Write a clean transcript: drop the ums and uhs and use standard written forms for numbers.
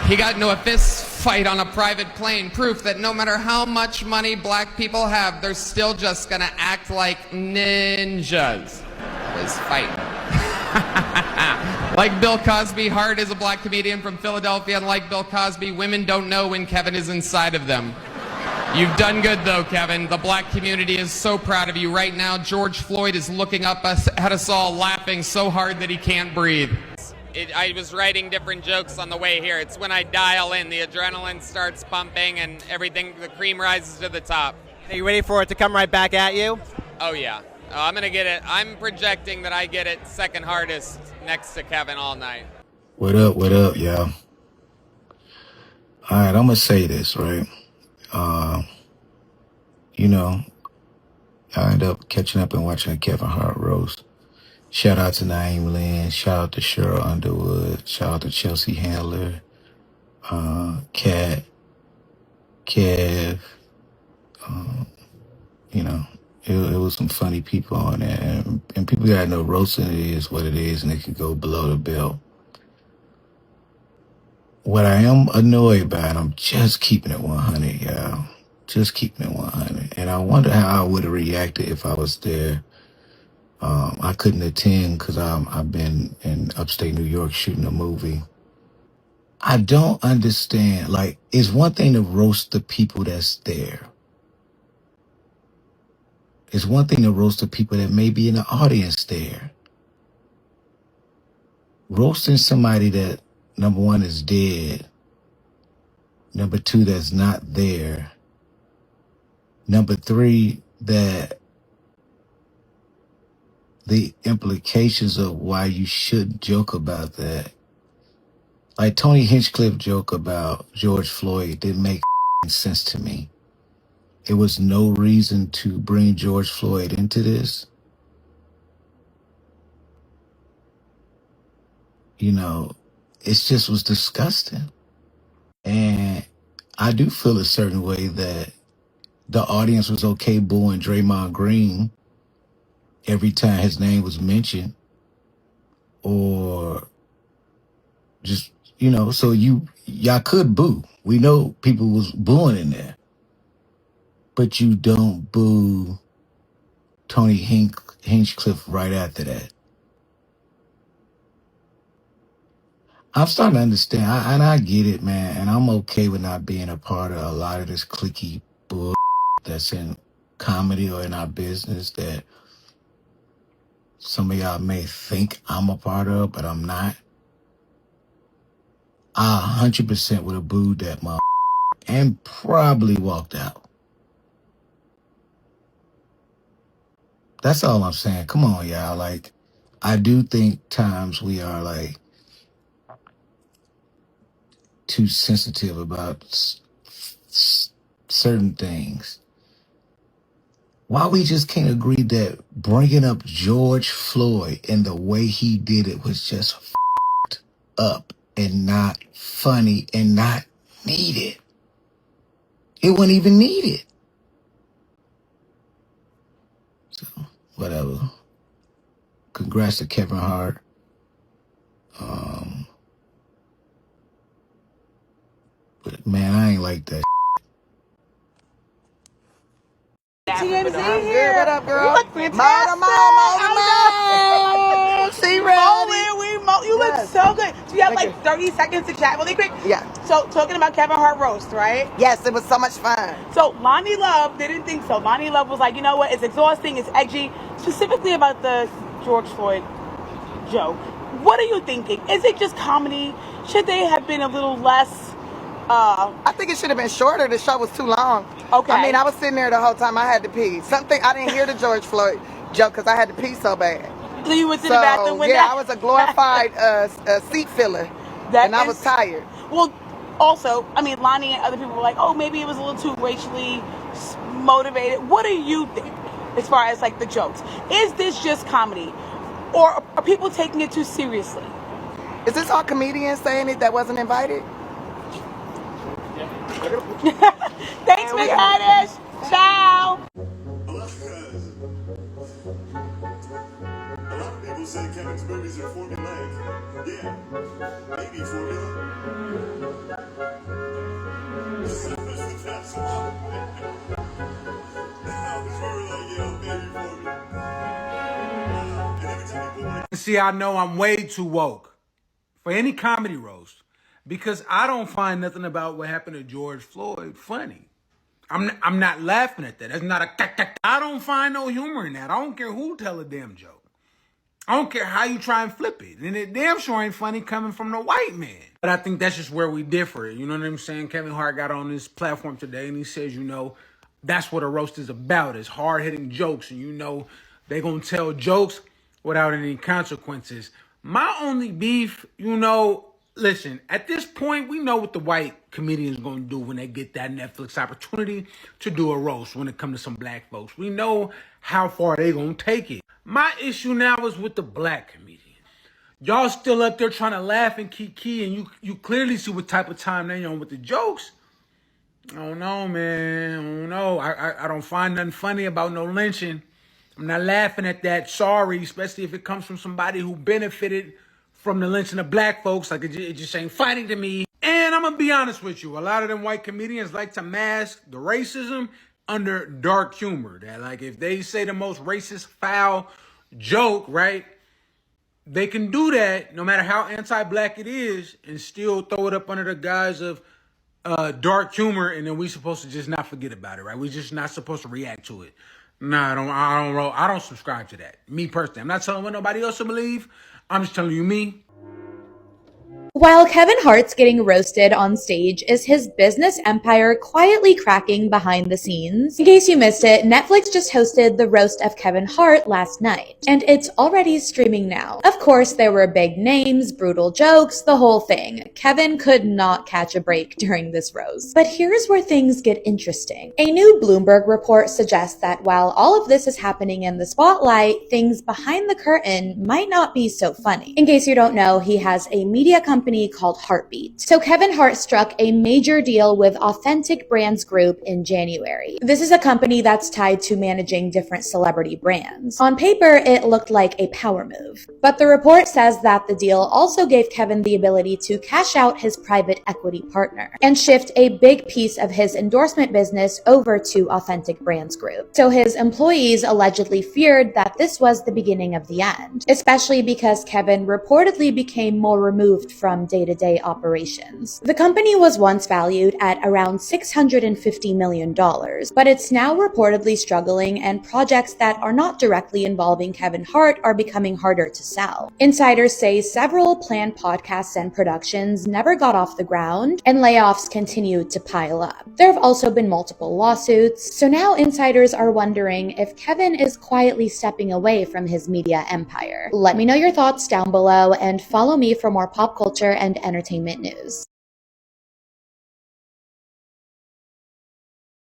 He got into a fist fight on a private plane. Proof that no matter how much money black people have, they're still just gonna act like ninjas. Was fighting. Like Bill Cosby, Hart is a black comedian from Philadelphia, and like Bill Cosby, women don't know when Kevin is inside of them. You've done good though, Kevin. The black community is so proud of you right now. George Floyd is looking up at us all, laughing so hard that he can't breathe. I was writing different jokes on the way here. It's when I dial in, the adrenaline starts pumping and everything, the cream rises to the top. Are you ready for it to come right back at you? Oh yeah. I'm gonna get it. I'm projecting that I get it second hardest next to Kevin all night. What up, y'all? All right, I'm gonna say this, right? You know, I ended up catching up and watching a Kevin Hart roast. Shout out to Naeem Lynn, shout out to Cheryl Underwood, shout out to Chelsea Handler, Kat, Kev, you know, it was some funny people on there, and people gotta know roasting it is what it is, and it could go below the belt. What I am annoyed by, and I'm just keeping it 100, y'all, just keeping it 100, and I wonder how I would have reacted if I was there. I couldn't attend because I've been in upstate New York shooting a movie. I don't understand. Like, it's one thing to roast the people that's there. It's one thing to roast the people that may be in the audience there. Roasting somebody that, number one, is dead. Number two, that's not there. Number three, that the implications of why you should joke about that. Like Tony Hinchcliffe joke about George Floyd didn't make sense to me. It was no reason to bring George Floyd into this. You know, it just was disgusting. And I do feel a certain way that the audience was okay booing Draymond Green every time his name was mentioned, or just, you know, so y'all could boo. We know people was booing in there, but you don't boo Tony Hinchcliffe right after that. I'm starting to understand, and I get it, man, and I'm okay with not being a part of a lot of this cliquey bull that's in comedy or in our business that some of y'all may think I'm a part of, but I'm not. I 100% would have booed that mother and probably walked out. That's all I'm saying. Come on, y'all. Like, I do think times we are, like, too sensitive about certain things. Why we just can't agree that bringing up George Floyd and the way he did it was just f***ed up and not funny and not needed. It wasn't even needed. So, whatever. Congrats to Kevin Hart. But man, I ain't like that. TMZ here. What up, girl? You look fantastic. She ready. You look so good. So you have like 30 seconds to chat really quick? Yeah. So talking about Kevin Hart roast, right? Yes, it was so much fun. So Lonnie Love didn't think so. Lonnie Love was like, you know what? It's exhausting. It's edgy. Specifically about the George Floyd joke. What are you thinking? Is it just comedy? Should they have been a little less... I think it should have been shorter. The show was too long. Okay. I mean, I was sitting there the whole time. I had to pee. Something I didn't hear the George Floyd joke because I had to pee so bad. So you was in the bathroom when I was a glorified seat filler, and I was tired. Well, also, I mean, Lonnie and other people were like, oh, maybe it was a little too racially motivated. What do you think as far as like the jokes? Is this just comedy, or are people taking it too seriously? Is this all comedians saying it that wasn't invited? Thanks, Miss Haddish. Ciao. A lot of people say Kevin's movies are formulaic. Yeah, maybe formula. That's why. See, I know I'm way too woke for any comedy roast because I don't find nothing about what happened to George Floyd funny. I'm not laughing at that. That's not a. I don't find no humor in that. I don't care who tell a damn joke. I don't care how you try and flip it. And it damn sure ain't funny coming from the white man. But I think that's just where we differ. You know what I'm saying? Kevin Hart got on this platform today and he says, you know, that's what a roast is about. It's hard-hitting jokes. And you know, they gonna tell jokes without any consequences. My only beef, you know, listen, at this point, we know what the white comedians gonna do when they get that Netflix opportunity to do a roast when it comes to some black folks. We know how far they gonna take it. My issue now is with the black comedians. Y'all still up there trying to laugh and kiki, and you clearly see what type of time they on with the jokes. I don't know, man. I don't know. I don't find nothing funny about no lynching. I'm not laughing at that. Sorry, especially if it comes from somebody who benefited from the lynching of black folks. Like, it just ain't funny to me. And I'm going to be honest with you. A lot of them white comedians like to mask the racism under dark humor. That, like, if they say the most racist, foul joke, right, they can do that no matter how anti-black it is and still throw it up under the guise of dark humor, and then we supposed to just not forget about it, right? We just not supposed to react to it. Nah, I don't subscribe to that. Me personally, I'm not telling what nobody else to believe. I'm just telling you me. While Kevin Hart's getting roasted on stage, is his business empire quietly cracking behind the scenes? In case you missed it, Netflix just hosted the roast of Kevin Hart last night, and it's already streaming now. Of course, there were big names, brutal jokes, the whole thing. Kevin could not catch a break during this roast. But here's where things get interesting. A new Bloomberg report suggests that while all of this is happening in the spotlight, things behind the curtain might not be so funny. In case you don't know, he has a media company called Heartbeat. So Kevin Hart struck a major deal with Authentic Brands Group in January. This is a company that's tied to managing different celebrity brands. On paper, it looked like a power move. But the report says that the deal also gave Kevin the ability to cash out his private equity partner and shift a big piece of his endorsement business over to Authentic Brands Group. So his employees allegedly feared that this was the beginning of the end, especially because Kevin reportedly became more removed from day-to-day operations. The company was once valued at around $650 million, but it's now reportedly struggling, and projects that are not directly involving Kevin Hart are becoming harder to sell. Insiders say several planned podcasts and productions never got off the ground, and layoffs continued to pile up. There have also been multiple lawsuits, so now insiders are wondering if Kevin is quietly stepping away from his media empire. Let me know your thoughts down below, and follow me for more pop culture and entertainment news.